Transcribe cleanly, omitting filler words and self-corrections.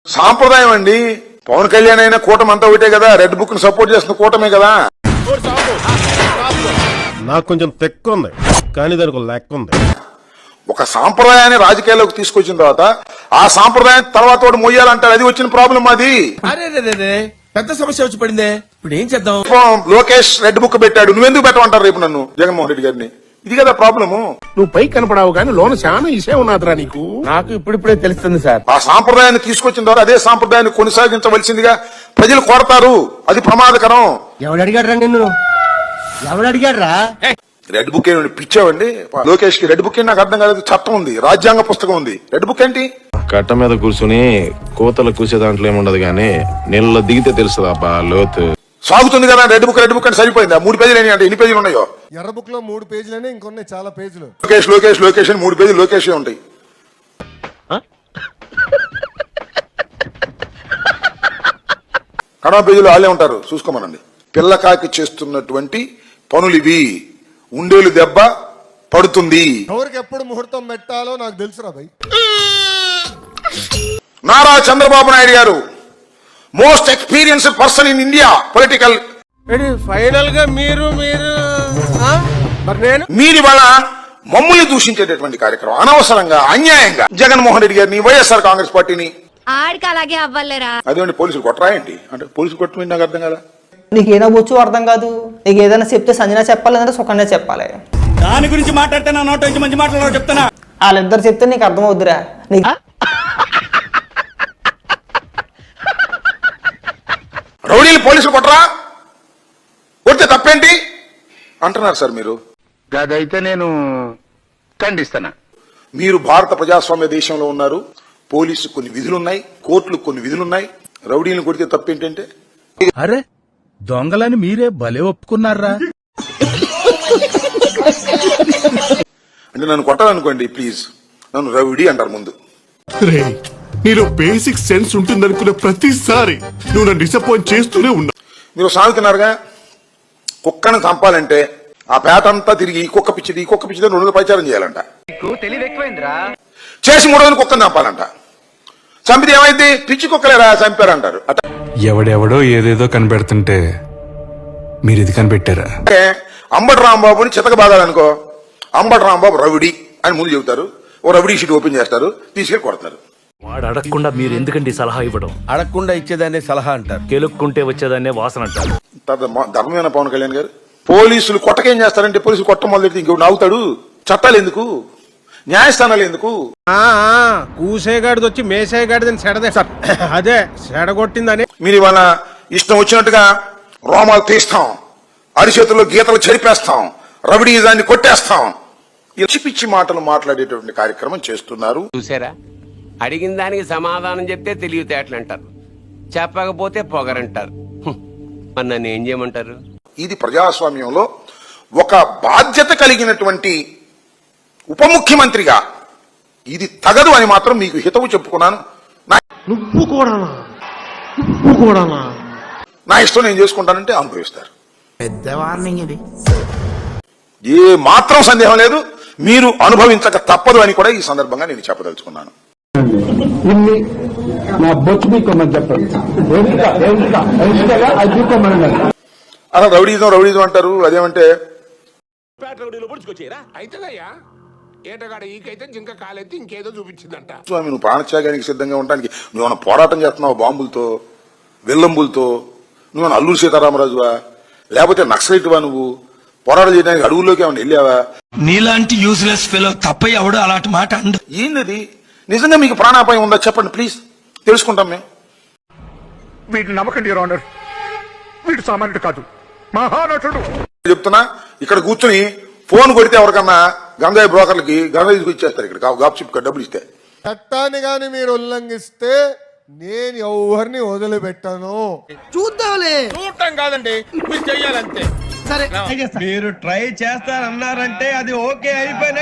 సాంప్రదాయం అండి. పవన్ కళ్యాణ్ అయినా కూటమి అంతా ఒకటే కదా, రెడ్ బుక్ ని సపోర్ట్ చేస్తున్న కూటమే కదా. నాకు కొంచెం తెక్కు ఉంది, కానీ దానికి లెక్క ఉంది. ఒక సాంప్రదాయాన్ని రాజకీయాల్లోకి తీసుకొచ్చిన తర్వాత ఆ సాంప్రదాయం తర్వాత వాడు మొయ్యాలంటారు. అది వచ్చిన ప్రాబ్లం అది. పెద్ద సమస్య వచ్చి పడిందే, ఇప్పుడు ఏం చేద్దాం? లోకేష్ రెడ్ బుక్ పెట్టాడు, నువ్వెందుకు పెట్టమంటారు రేపు నన్ను జగన్మోహన్ రెడ్డి గారిని? ఇది కదా ప్రాబ్లము. నువ్వు పై కనపడావు కానీ లోన చాలా ఇసే ఉన్నదిరా నీకు. నాకు ఇప్పుడిప్పుడే తెలుస్తుంది సార్. ఆ సాంప్రదాయాన్ని తీసుకొచ్చిన ద్వారా అదే సాంప్రదాయాన్ని కొనసాగించవలసిందిగా ప్రజలు కోరతారు. అది ప్రమాదకరం. ఎవడు అడిగాడ్రా నిన్ను? ఎవడు అడిగాడ్రా? రెడ్ బుక్ ఏంటి పిచ్చావండి? లోకేష్ కి రెడ్ బుక్ ఏంటి నాకు అర్థం కాలేదు. చట్టం ఉంది, రాజ్యాంగ పుస్తకం ఉంది, రెడ్ బుక్ ఏంటి? కట్ట మీద కూర్చుని కోతలు కూసే దాంట్లో ఏముండదు గానీ నీళ్ళలో దిగితే తెలుస్తుంది అబ్బా లోతు. సాగుతుంది కదా రెడ్ బుక్ అంటే సరిపోయింది. 3 పేజీలు అంటే ఎన్ని పేజీలు ఉన్నాయో? ఎర్ర బుక్ లో 3 పేజీలనే, ఇంకొన్నాయి చాలా పేజీలు. లోకేష్ లోకేష్ లోకేష్ అని 3 పేజీలు లోకేష్ ఉంటాయి. కడమ పేజీలు వాళ్ళే ఉంటారు, చూసుకోమనండి. పిల్లకాకి చేస్తున్నటువంటి పనులు ఇవి. ఉండేలు దెబ్బ పడుతుంది. ఎవరికి ఎప్పుడు ముహూర్తం పెట్టాలో నాకు తెలుసురా భయ్. నారా చంద్రబాబు నాయుడు గారు most experienced person in India political. Final గా మీరు మీరు ఇవాళ మమ్మల్ని దూషించేటటువంటి కార్యక్రమం అనవసరంగా అన్యాయంగా జగన్మోహన్ రెడ్డి గారిని, వైఎస్ఆర్ కాంగ్రెస్ పార్టీని ఆడికి అలాగే అవ్వలేరా? అదేంటి పోలీసులు కొట్టరాయండి అంటే పోలీసులు కొట్టమని నాకు అర్థం కదా. నీకు ఏదో బొచ్చు అర్థం కాదు. నీకు ఏదైనా చెప్తే సంజన చెప్పాలి, లేదంటే సుకన్య చెప్పాలి. దాని గురించి మాట్లాడితే నా నోట నుంచి మంచి మాట్లాడారు చెప్తానా. వాళ్ళిద్దరు చెప్తే నీకు అర్థం అవుద్దురా. రౌడీలు పోలీసులు కొట్టరా, కొడితే తప్పేంటి అంటున్నారు సార్ మీరు. అదైతే నేను ఖండిస్తాను. మీరు భారత ప్రజాస్వామ్య దేశంలో ఉన్నారు. పోలీసు కొన్ని విధులున్నాయి, కోర్టులు కొన్ని విధులున్నాయి. రౌడీలను కొడితే తప్పేంటంటే? అరే దొంగలని మీరే భలే ఒప్పుకున్నారా. అంటే నన్ను కొట్టాలనుకోండి ప్లీజ్, నన్ను రౌడీ అంటారు ముందు. నీలో బేసిక్ సెన్స్ ఉంటుందనుకున్న ప్రతిసారి నువ్వు నన్ను డిసప్పాయింట్ చేస్తూనే ఉన్నా. మీరు సాగుతున్నారుగా, కుక్కను చంపాలంటే ఆ పేట అంతా తిరిగి ఈ కుక్క పిచ్చిది 2 రోజులు ప్రచారం చేయాలంట. చేసి 3 రోజులు కుక్కను చంపాలంట. చంపితే ఏమైంది? పిచ్చి కుక్కలేరా చంపారంటారు. ఎవడెవడో ఏదేదో కనిపెడుతుంటే మీరు ఇది కనిపెట్టారా? అంబటి రాంబాబుని చితక బాగాలనుకో, అంబటి రాంబాబు రౌడీ అని ముందు చెబుతారు. ఓ రౌడీ షీట్ ఓపెన్ చేస్తారు, తీసుకెళ్లి కొడతారు. వాడు అడగకుండా మీరు ఎందుకండి సలహా ఇవ్వడం? అడగకుండా ఇచ్చేదాన్ని సలహా అంటారు, కెలుక్కుంటే వచ్చేదాన్నే వాసన అంటారు. ధర్మమైన పవన్ కళ్యాణ్ గారు పోలీసులు కొట్టకేం చేస్తారంటే, పోలీసులు కొట్ట మొదలెడితే ఇంకో నవ్వుతాడు. చట్టాలు ఎందుకు, న్యాయస్థానాలు ఎందుకు? కూసేగాడిది వచ్చి మేసేగాడిదని సెడదే సార్, అదే సెడగొట్టిందని. మీరు ఇవాళ ఇష్టం వచ్చినట్టుగా రోమాలు తీస్తాం, అరిచేతుల్లో గీతలు చెరిపేస్తాం, రవిడీజాన్ని కొట్టేస్తాం, పిచ్చి పిచ్చి మాటలు మాట్లాడేటువంటి కార్యక్రమం చేస్తున్నారు. చూసారా, అడిగిన దానికి సమాధానం చెప్తే తెలివితేటలు అంటారు, చెప్పకపోతే పొగరంటారు. మరి నన్ను ఏం చేయమంటారు? ఇది ప్రజాస్వామ్యంలో ఒక బాధ్యత కలిగినటువంటి ఉప ముఖ్యమంత్రిగా ఇది తగదు అని మాత్రం మీకు హితవు చెప్పుకున్నాను. నా ఇష్టం నేను చేసుకుంటానంటే అనుభవిస్తారు. పెద్ద వార్నింగ్ ఇది. ఏ మాత్రం సందేహం లేదు, మీరు అనుభవించక తప్పదు అని కూడా ఈ సందర్భంగా నేను చెప్పదలుచుకున్నాను. అసలు రౌడీజం అంటారు, అదేమంటే స్వామి నువ్వు ప్రాణత్యాగానికి సిద్ధంగా ఉండడానికి నువ్వు పోరాటం చేస్తున్నావు, బాంబులతో వెల్లంబులతో. నువ్వు అల్లూరు సీతారామరాజువా, లేకపోతే నక్సలైట్వా? నువ్వు పోరాటం చేయడానికి అడవుల్లోకి ఏమైనా వెళ్ళావా? నీలాంటి యూజ్లెస్ ఫెలో తప్ప ఎవడు అలాంటి మాట అండు. ఏంది నిజంగా మీకు ప్రాణాపాయం ఉందా చెప్పండి ప్లీజ్, తెలుసుకుంటాం మేము. వీటిని నమ్మకండి యువర్ ఆనర్, వీడు సామాన్యుడు కాదు, మహానటుడు. చెప్తున్నా, ఇక్కడ కూర్చుని ఫోన్ కొడితే ఎవరికన్నా గంగాయి బ్రోకర్లకి గంగాయి తీసుకొచ్చేస్తారు. ఇక్కడ గాప్చిప్ డబ్బులు ఇస్తే. చట్టాన్ని గాని మీరు ఉల్లంఘిస్తే నేను ఎవరిని వదిలిపెట్టాను. చూద్దాంలే. చూడటం కాదండి, మీరు చెయ్యాలంతే. సరే మీరు ట్రై చేస్తారన్నారంటే అది ఓకే అయిపోయిన